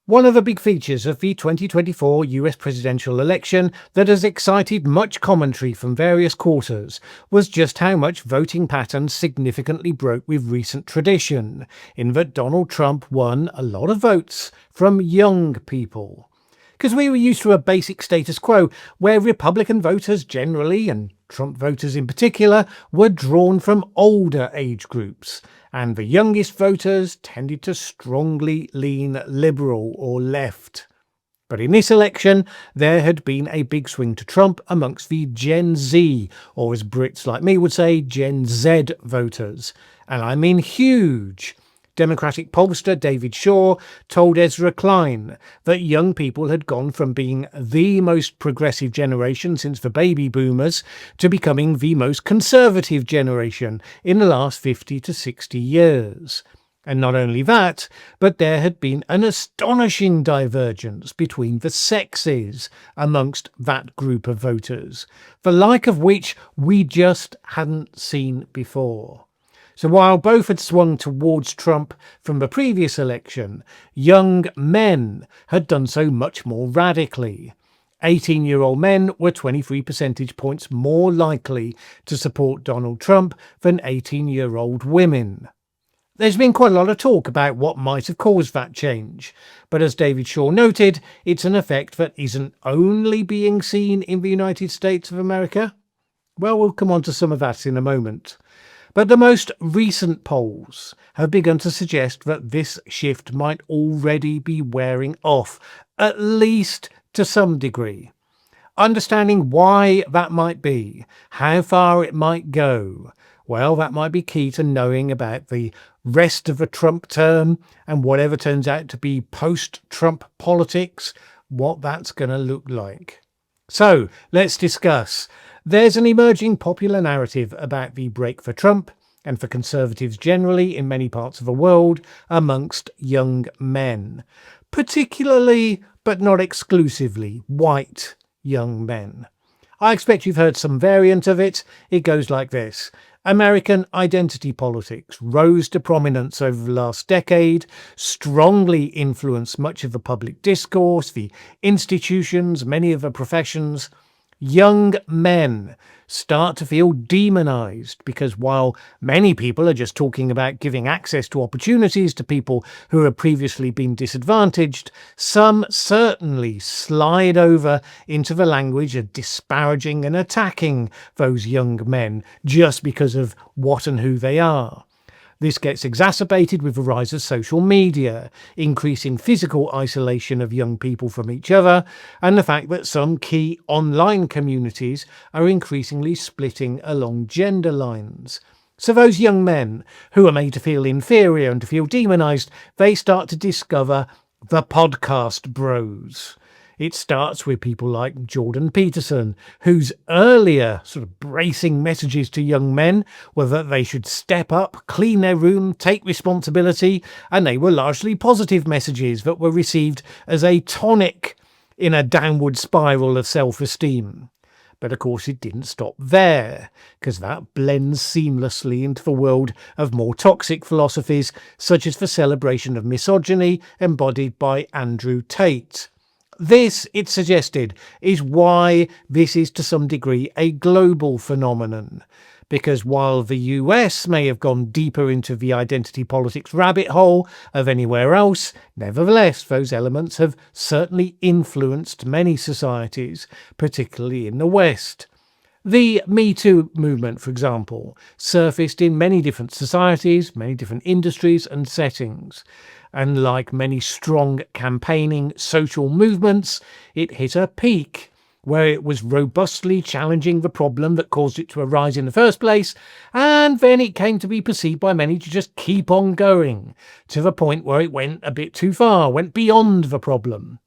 One of the big features of the 2024 US presidential election that has excited much commentary from various quarters was just how much voting patterns significantly broke with recent tradition, in that Donald Trump won a lot of votes from young people. Because we were used to a basic status quo where Republican voters generally, and Trump voters in particular, were drawn from older age groups, and the youngest voters tended to strongly lean liberal or left. But in this election, there had been a big swing to Trump amongst the Gen Z, or as Brits like me would say, Gen Z voters. And I mean huge. Democratic pollster David Shaw told Ezra Klein that young people had gone from being the most progressive generation since the baby boomers to becoming the most conservative generation in the last 50 to 60 years. And not only that, but there had been an astonishing divergence between the sexes amongst that group of voters, the like of which we just hadn't seen before. So while both had swung towards Trump from the previous election, young men had done so much more radically. 18-year-old men were 23 percentage points more likely to support Donald Trump than 18-year-old women. There's been quite a lot of talk about what might have caused that change, but as David Shaw noted, it's an effect that isn't only being seen in the United States of America. Well, we'll come on to some of that in a moment. But the most recent polls have begun to suggest that this shift might already be wearing off, at least to some degree. Understanding why that might be, how far it might go, well, that might be key to knowing about the rest of the Trump term and whatever turns out to be post-Trump politics, what that's going to look like. So, let's discuss. There's an emerging popular narrative about the break for Trump and for conservatives generally in many parts of the world amongst young men, particularly, but not exclusively, white young men. I expect you've heard some variant of it. It goes like this. American identity politics rose to prominence over the last decade, strongly influenced much of the public discourse, the institutions, many of the professions. Young men start to feel demonized because while many people are just talking about giving access to opportunities to people who have previously been disadvantaged, some certainly slide over into the language of disparaging and attacking those young men just because of what and who they are. This gets exacerbated with the rise of social media, increasing physical isolation of young people from each other, and the fact that some key online communities are increasingly splitting along gender lines. So those young men who are made to feel inferior and to feel demonized, they start to discover the podcast bros. It starts with people like Jordan Peterson, whose earlier sort of bracing messages to young men were that they should step up, clean their room, take responsibility, and they were largely positive messages that were received as a tonic in a downward spiral of self-esteem. But of course it didn't stop there, because that blends seamlessly into the world of more toxic philosophies, such as the celebration of misogyny embodied by Andrew Tate. This, it's suggested, is why this is to some degree a global phenomenon, because while the US may have gone deeper into the identity politics rabbit hole of anywhere else, nevertheless those elements have certainly influenced many societies, particularly in the West. The Me Too movement, for example, surfaced in many different societies, many different industries and settings. And like many strong campaigning social movements, it hit a peak where it was robustly challenging the problem that caused it to arise in the first place, and then it came to be perceived by many to just keep on going, to the point where it went a bit too far, went beyond the problem.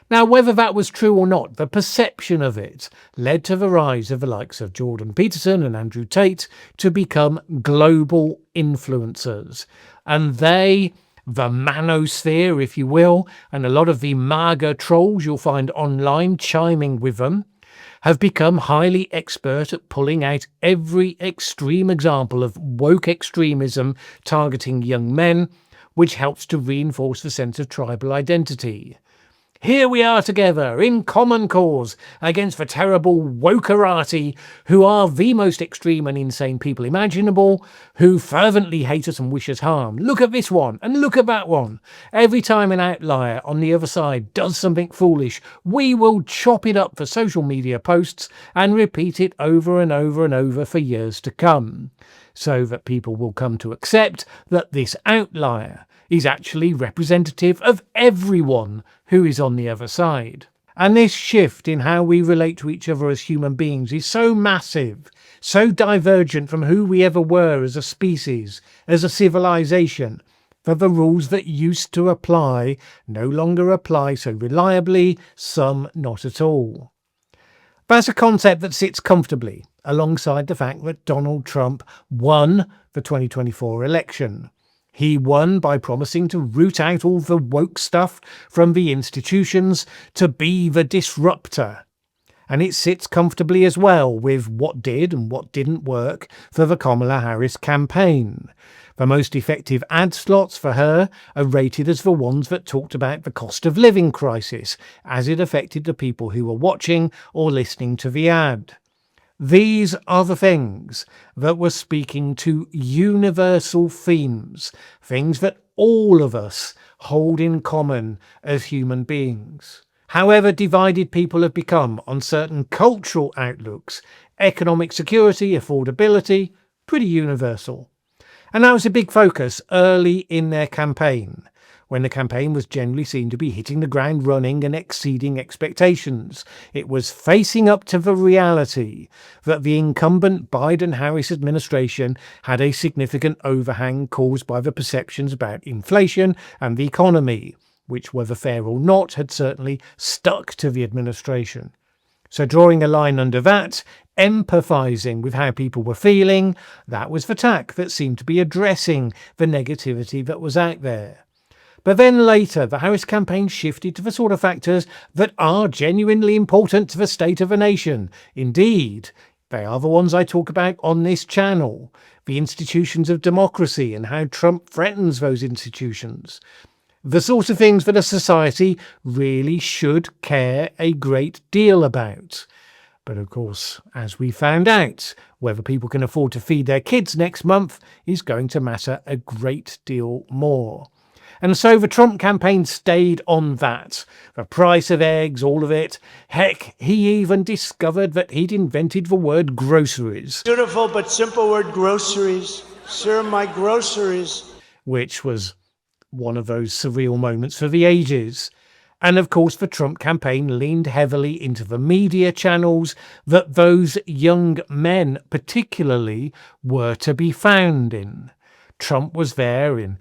Now, whether that was true or not, the perception of it led to the rise of the likes of Jordan Peterson and Andrew Tate to become global influencers. And they, the manosphere, if you will, and a lot of the MAGA trolls you'll find online chiming with them, have become highly expert at pulling out every extreme example of woke extremism targeting young men, which helps to reinforce the sense of tribal identity. Here we are together, in common cause, against the terrible wokerati, who are the most extreme and insane people imaginable, who fervently hate us and wish us harm. Look at this one, and look at that one. Every time an outlier on the other side does something foolish, we will chop it up for social media posts and repeat it over and over and over for years to come, so that people will come to accept that this outlier is actually representative of everyone who is on the other side. And this shift in how we relate to each other as human beings is so massive, so divergent from who we ever were as a species, as a civilization, that the rules that used to apply no longer apply so reliably, some not at all. That's a concept that sits comfortably alongside the fact that Donald Trump won the 2024 election. He won by promising to root out all the woke stuff from the institutions, to be the disruptor. And it sits comfortably as well with what did and what didn't work for the Kamala Harris campaign. The most effective ad slots for her are rated as the ones that talked about the cost of living crisis as it affected the people who were watching or listening to the ad. These are the things that were speaking to universal themes, things that all of us hold in common as human beings. However divided people have become on certain cultural outlooks, economic security, affordability, pretty universal. And that was a big focus early in their campaign, when the campaign was generally seen to be hitting the ground running and exceeding expectations. It was facing up to the reality that the incumbent Biden-Harris administration had a significant overhang caused by the perceptions about inflation and the economy, which, whether fair or not, had certainly stuck to the administration. So drawing a line under that, empathising with how people were feeling, that was the tack that seemed to be addressing the negativity that was out there. But then later, the Harris campaign shifted to the sort of factors that are genuinely important to the state of a nation. Indeed, they are the ones I talk about on this channel. The institutions of democracy and how Trump threatens those institutions. The sort of things that a society really should care a great deal about. But of course, as we found out, whether people can afford to feed their kids next month is going to matter a great deal more. And so the Trump campaign stayed on that. The price of eggs, all of it. Heck, he even discovered that he'd invented the word groceries. Beautiful but simple word, groceries. Sir, my groceries. Which was one of those surreal moments for the ages. And of course, the Trump campaign leaned heavily into the media channels that those young men particularly were to be found in. Trump was there in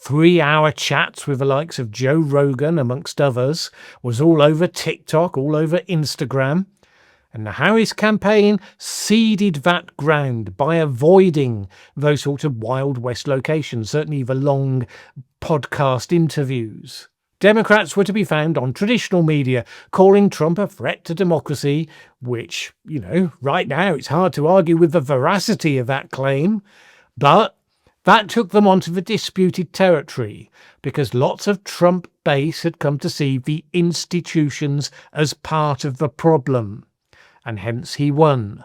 3-hour chats with the likes of Joe Rogan, amongst others, was all over TikTok, all over Instagram. And the Harris campaign seeded that ground by avoiding those sort of Wild West locations, certainly the long podcast interviews. Democrats were to be found on traditional media, calling Trump a threat to democracy, which, right now it's hard to argue with the veracity of that claim. But that took them onto the disputed territory, because lots of Trump base had come to see the institutions as part of the problem, and hence he won.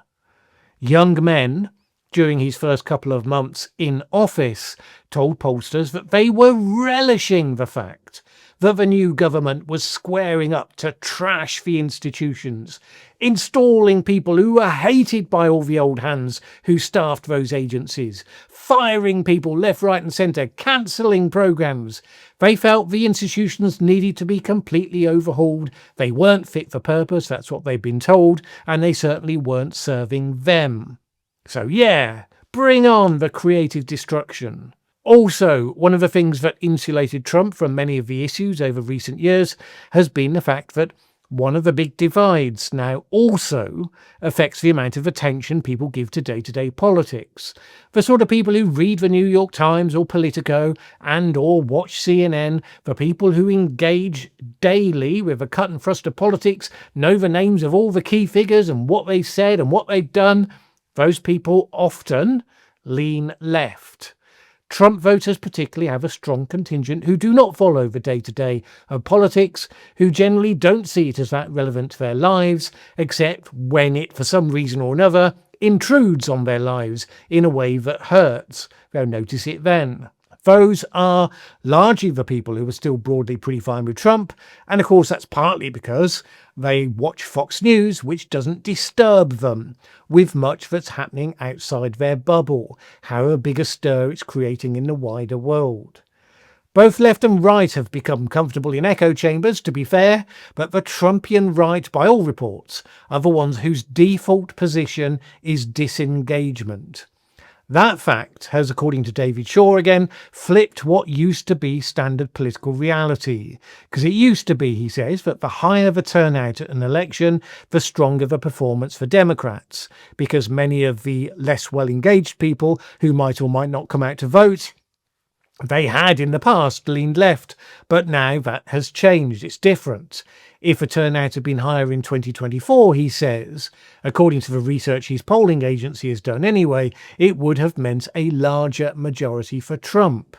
Young men, during his first couple of months in office, told pollsters that they were relishing the fact that the new government was squaring up to trash the institutions, installing people who were hated by all the old hands who staffed those agencies, firing people left, right and centre, cancelling programmes. They felt the institutions needed to be completely overhauled. They weren't fit for purpose, that's what they'd been told, and they certainly weren't serving them. So yeah, bring on the creative destruction. Also, one of the things that insulated Trump from many of the issues over recent years has been the fact that one of the big divides now also affects the amount of attention people give to day-to-day politics. The sort of people who read the New York Times or Politico and or watch CNN, the people who engage daily with the cut and thrust of politics, know the names of all the key figures and what they've said and what they've done, those people often lean left. Trump voters particularly have a strong contingent who do not follow the day-to-day of politics, who generally don't see it as that relevant to their lives, except when it, for some reason or another, intrudes on their lives in a way that hurts. They'll notice it then. Those are largely the people who are still broadly pretty fine with Trump, and of course that's partly because they watch Fox News, which doesn't disturb them with much that's happening outside their bubble, however big a stir it's creating in the wider world. Both left and right have become comfortable in echo chambers, to be fair, but the Trumpian right, by all reports, are the ones whose default position is disengagement. That fact has, according to David Shaw again, flipped what used to be standard political reality. Because it used to be, he says, that the higher the turnout at an election, the stronger the performance for Democrats. Because many of the less well-engaged people who might or might not come out to vote, they had in the past leaned left, but now that has changed. It's different. If the turnout had been higher in 2024, he says, according to the research his polling agency has done anyway, it would have meant a larger majority for Trump.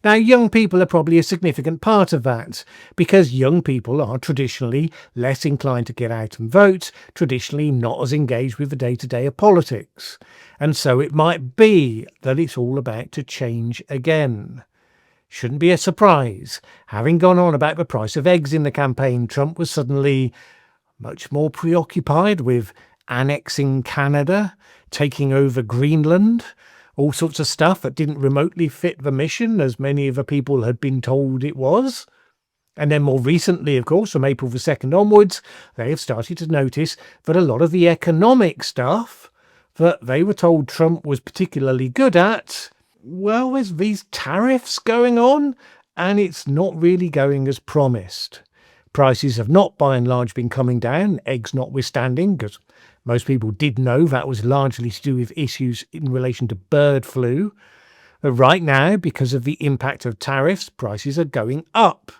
Now, young people are probably a significant part of that, because young people are traditionally less inclined to get out and vote, traditionally not as engaged with the day-to-day of politics. And so it might be that it's all about to change again. Shouldn't be a surprise. Having gone on about the price of eggs in the campaign, Trump was suddenly much more preoccupied with annexing Canada, taking over Greenland, all sorts of stuff that didn't remotely fit the mission, as many of the people had been told it was. And then more recently, of course, from April the 2nd onwards, they have started to notice that a lot of the economic stuff that they were told Trump was particularly good at, well, there's these tariffs going on, and it's not really going as promised. Prices have not, by and large, been coming down, eggs notwithstanding, because most people did know that was largely to do with issues in relation to bird flu. But right now, because of the impact of tariffs, prices are going up.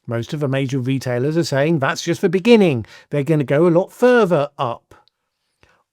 Most of the major retailers are saying that's just the beginning. They're going to go a lot further up.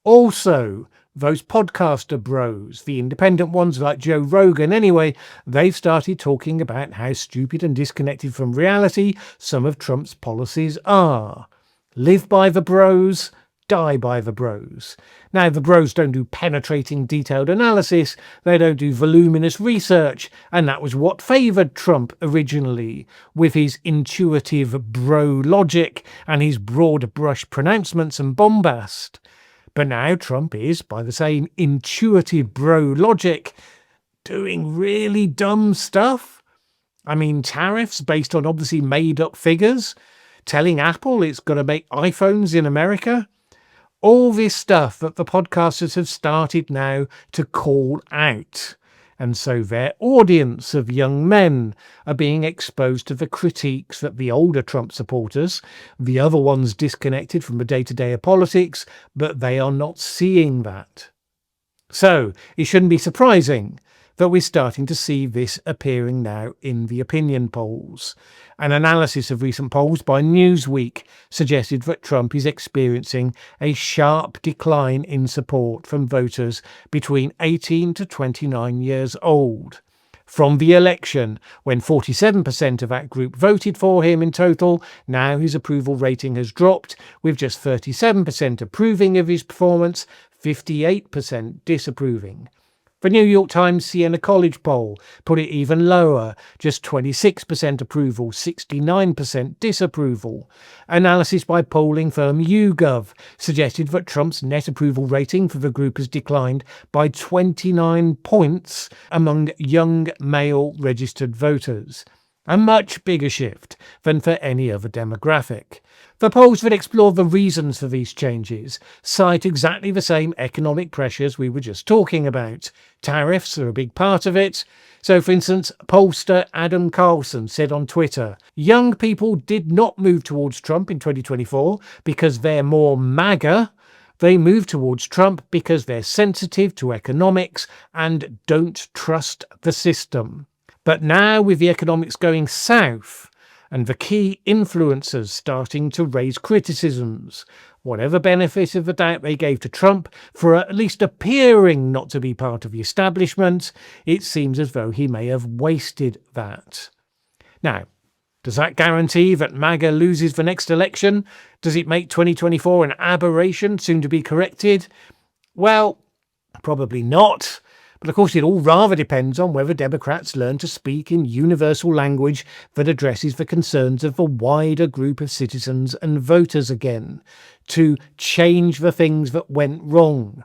Also, those podcaster bros, the independent ones like Joe Rogan anyway, they've started talking about how stupid and disconnected from reality some of Trump's policies are. Live by the bros, die by the bros. Now, the bros don't do penetrating detailed analysis, they don't do voluminous research, and that was what favoured Trump originally, with his intuitive bro logic and his broad brush pronouncements and bombast. But now Trump is, by the same intuitive bro logic, doing really dumb stuff. I mean, tariffs based on obviously made-up figures, telling Apple it's going to make iPhones in America. All this stuff that the podcasters have started now to call out. And so their audience of young men are being exposed to the critiques that the older Trump supporters, the other ones disconnected from the day-to-day of politics, but they are not seeing that. So it shouldn't be surprising that we're starting to see this appearing now in the opinion polls. An analysis of recent polls by Newsweek suggested that Trump is experiencing a sharp decline in support from voters between 18 to 29 years old. From the election, when 47% of that group voted for him in total, now his approval rating has dropped, with just 37% approving of his performance, 58% disapproving. The New York Times Siena College poll put it even lower, just 26% approval, 69% disapproval. Analysis by polling firm YouGov suggested that Trump's net approval rating for the group has declined by 29 points among young male registered voters. A much bigger shift than for any other demographic. The polls that explore the reasons for these changes cite exactly the same economic pressures we were just talking about. Tariffs are a big part of it. So, for instance, pollster Adam Carlson said on Twitter, young people did not move towards Trump in 2024 because they're more MAGA. They move towards Trump because they're sensitive to economics and don't trust the system. But now, with the economics going south, and the key influencers starting to raise criticisms. Whatever benefit of the doubt they gave to Trump for at least appearing not to be part of the establishment, it seems as though he may have wasted that. Now, does that guarantee that MAGA loses the next election? Does it make 2024 an aberration soon to be corrected? Well, probably not. But of course, it all rather depends on whether Democrats learn to speak in universal language that addresses the concerns of the wider group of citizens and voters again, to change the things that went wrong.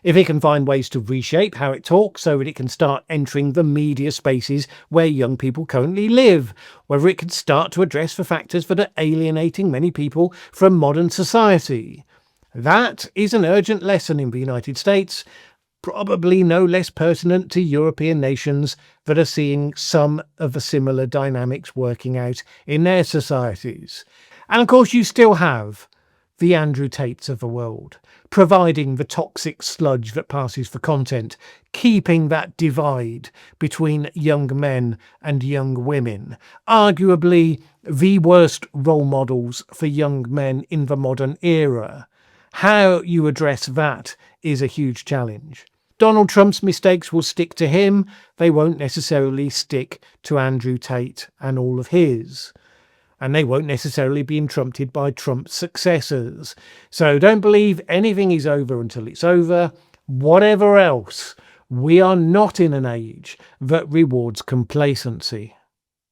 If it can find ways to reshape how it talks so that it can start entering the media spaces where young people currently live, whether it can start to address the factors that are alienating many people from modern society. That is an urgent lesson in the United States, probably no less pertinent to European nations that are seeing some of the similar dynamics working out in their societies. And of course, you still have the Andrew Tates of the world, providing the toxic sludge that passes for content, keeping that divide between young men and young women, arguably the worst role models for young men in the modern era. How you address that is a huge challenge. Donald Trump's mistakes will stick to him. They won't necessarily stick to Andrew Tate and all of his. And they won't necessarily be interrupted by Trump's successors. So don't believe anything is over until it's over. Whatever else, we are not in an age that rewards complacency.